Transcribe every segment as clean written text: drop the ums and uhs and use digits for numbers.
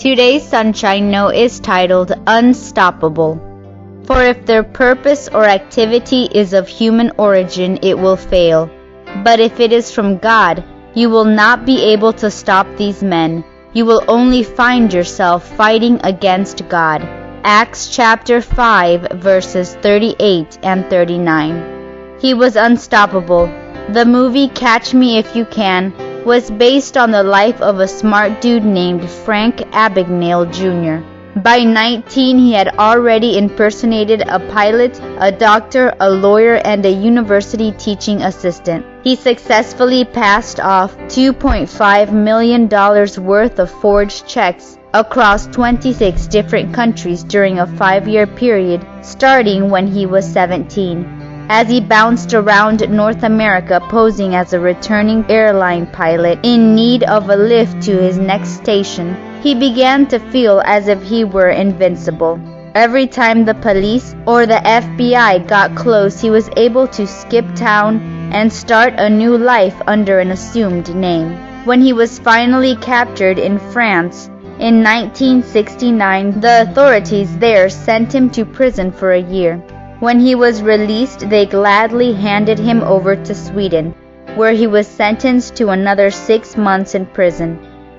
Today's Sunshine Note is titled Unstoppable. For if their purpose or activity is of human origin, it will fail. But if it is from God, you will not be able to stop these men. You will only find yourself fighting against God. Acts chapter 5 verses 38 and 39. He was unstoppable. The movie Catch Me If You Can was based on the life of a smart dude named Frank Abagnale Jr. By 19, he had already impersonated a pilot, a doctor, a lawyer, and a university teaching assistant. He successfully passed off $2.5 million worth of forged checks across 26 different countries during a 5-year period, starting when he was 17. As he bounced around North America posing as a returning airline pilot in need of a lift to his next station, he began to feel as if he were invincible. Every time the police or the FBI got close, he was able to skip town and start a new life under an assumed name. When he was finally captured in France in 1969, the authorities there sent him to prison for a year. When he was released, they gladly handed him over to Sweden, where he was sentenced to another 6 months in prison.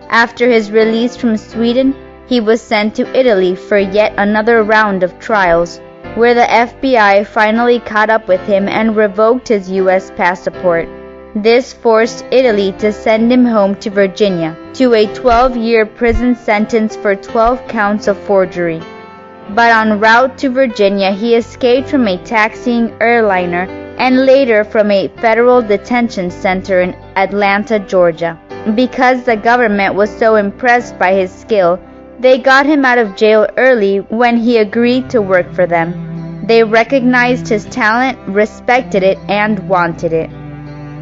After his release from Sweden, he was sent to Italy for yet another round of trials, where the FBI finally caught up with him and revoked his U.S. passport. This forced Italy to send him home to Virginia, to a 12-year prison sentence for 12 counts of forgery. But en route to Virginia, he escaped from a taxiing airliner and later from a federal detention center in Atlanta, Georgia. Because the government was so impressed by his skill, they got him out of jail early when he agreed to work for them. They recognized his talent, respected it, and wanted it.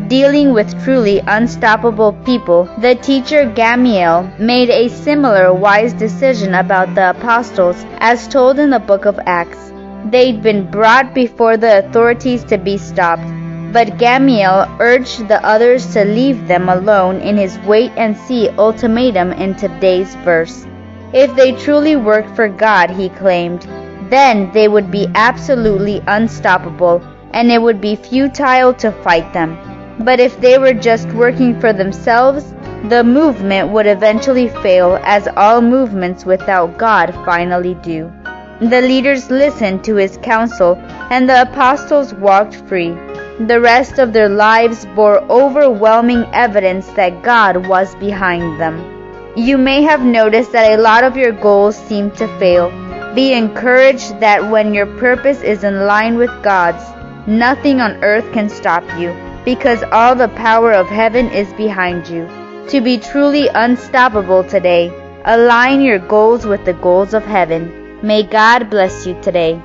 Dealing with truly unstoppable people, the teacher Gamaliel made a similar wise decision about the apostles as told in the book of Acts. They'd been brought before the authorities to be stopped, but Gamaliel urged the others to leave them alone in his wait-and-see ultimatum in today's verse. If they truly worked for God, he claimed, then they would be absolutely unstoppable, and it would be futile to fight them. But if they were just working for themselves, the movement would eventually fail, as all movements without God finally do. The leaders listened to his counsel, and the apostles walked free. The rest of their lives bore overwhelming evidence that God was behind them. You may have noticed that a lot of your goals seem to fail. Be encouraged that when your purpose is in line with God's, nothing on earth can stop you, because all the power of heaven is behind you. To be truly unstoppable today, align your goals with the goals of heaven. May God bless you today.